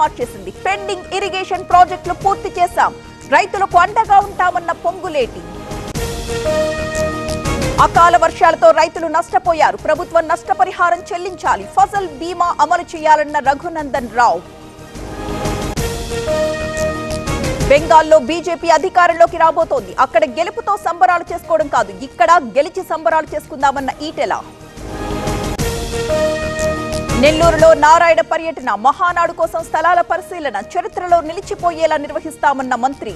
మార్చేసింది. Pending irrigation ప్రాజెక్టులు పూర్తి చేశాం, రైతులకు అండగా ఉంటామన్న పొంగులేటి. అకాల వర్షాలతో రైతులు నష్టపోయారు, ప్రభుత్వం నష్టపరిహారం చెల్లించాలి, ఫసల్ బీమా అమలు చేయాలన్న రఘునందన్ రావు. బెంగాల్లో బీజేపీ అధికారంలోకి రాబోతోంది, అక్కడ గెలుపుతో సంబరాలు చేసుకోవడం కాదు, ఇక్కడ గెలిచి సంబరాలు చేసుకుందామన్న ఈటెల. నెల్లూరులో నారాయణ పర్యటన, మహానాడు కోసం స్థలాల పరిశీలన, చరిత్రలో నిలిచిపోయేలా నిర్వహిస్తామన్న మంత్రి.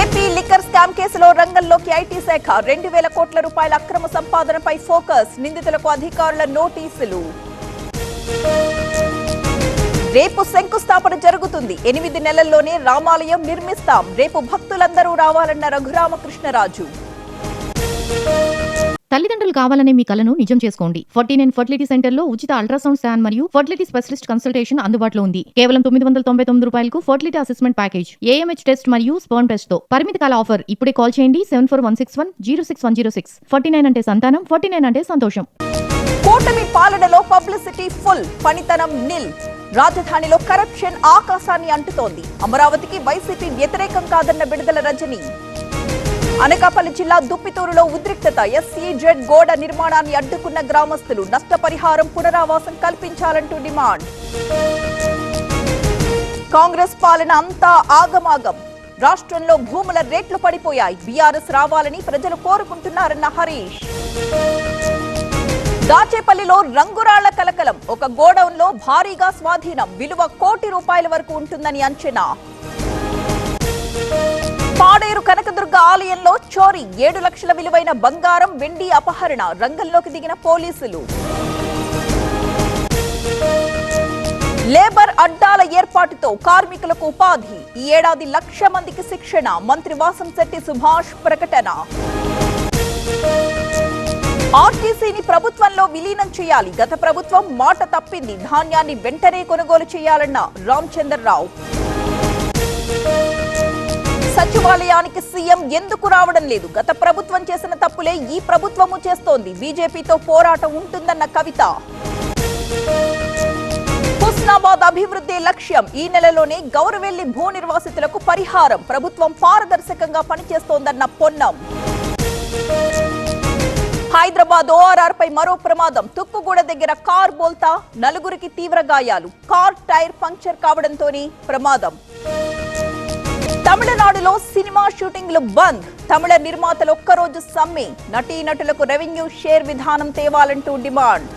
ఏపీ లిక్కర్ స్కామ్ కేసులో రంగంలోకి ఐటీ శాఖ, 2,000 కోట్ల రూపాయల అక్రమ సంపాదనపై ఫోకస్, నిందితులకు అధికారుల నోటీసులు. రేపు శంకుస్థాపన జరుగుతుంది, 8 నెలల్లోనే రామాలయం నిర్మిస్తాం, రేపు భక్తులందరూ రావాలన్న రఘురామకృష్ణరాజు. తల్లిదండ్రులు కావాలనే మీ కలను నిజం చేసుకోండి. 49 ఫర్టిలిటీ సెంటర్ లో ఉచిత అల్ట్రాసౌండ్ స్కాన్ మరియు ఫర్టిలిటీ స్పెషలిస్ట్ కన్సల్టేషన్ అందుబాటులో ఉంది. కేవలం 999 రూపాయలకు fertility assessment package, AMH test మరియు స్పర్మ్ టెస్ట్ తో. పరిమిత కాల ఆఫర్. ఇప్పుడే కాల్ చేయండి 7416106106. 49 అంటే సంతానం, 49 అంటే సంతోషం. కూటమి పాలనలో పబ్లిసిటీ ఫుల్, పనితనం నిల్. రాజధానిలో కరప్షన్ ఆకాశాన్ని అంటుతోంది, అమరావతికి వైసీపీ వ్యతిరేకం కాదన్న విడుదల రజని. అనకాపల్లి జిల్లా దుప్పితూరులో ఉద్రిక్తత, SEZ గోడ నిర్మాణాన్ని అడ్డుకున్న గ్రామస్తులు, నష్టపరిహారం పునరావాసం కల్పించాలంటూ డిమాండ్. కాంగ్రెస్ పాలన అంతా ఆగమాగం, రాష్ట్రంలో భూముల రేట్లు పడిపోయాయి, బీఆర్ఎస్ రావాలని ప్రజలు కోరుకుంటున్నారన్న హరీష్. దాచేపల్లిలో రంగురాళ్ల కలకలం, ఒక గోడౌన్ లో భారీగా స్వాధీనం, విలువ ₹1 కోటి వరకు ఉంటుందని అంచనా. పాడేరు కనకదుర్గ ఆలయంలో చోరీ, 7 లక్షల విలువైన బంగారం, వెండి అపహరణ, రంగంలోకి దిగిన పోలీసులు. లేబర్ అడ్డాల ఏర్పాటుతో కార్మికులకు ఉపాధి, ఈ ఏడాది 1,00,000 మందికి శిక్షణ, మంత్రి వాసంశెట్టి సుభాష్ ప్రకటన. ఆర్టీసీని ప్రభుత్వంలో విలీనం చేయాలి, గత ప్రభుత్వం మాట తప్పింది, ధాన్యాన్ని వెంటనే కొనుగోలు చేయాలన్న రామచంద్రరావు. సచివాలయానికి సీఎం ఎందుకు రావడం లేదు, గత ప్రభుత్వం చేసిన తప్పులే ఈ ప్రభుత్వము చేస్తోంది, బీజేపీతో పోరాటం ఉంటుందన్న కవిత. హుస్నాబాద్ అభివృద్ధి లక్ష్యం, ఈ నెలలోనే గౌరవెల్లి భూ నిర్వాసితులకు పరిహారం, ప్రభుత్వం పారదర్శకంగా పనిచేస్తోందన్న పొన్నం. హైదరాబాద్ ORR పై మరో ప్రమాదం, తుక్కుగూడ దగ్గర కార్ బోల్తా, 4గురికి తీవ్ర గాయాలు, కార్ టైర్ పంక్చర్ కావడంతోనే ప్రమాదం. తమిళనాడులో సినిమా షూటింగ్లు బంద్, తమిళ నిర్మాతలు ఒక్కరోజు సమ్మె, నటీనటులకు రెవెన్యూ షేర్ విధానం తేవాలంటూ డిమాండ్.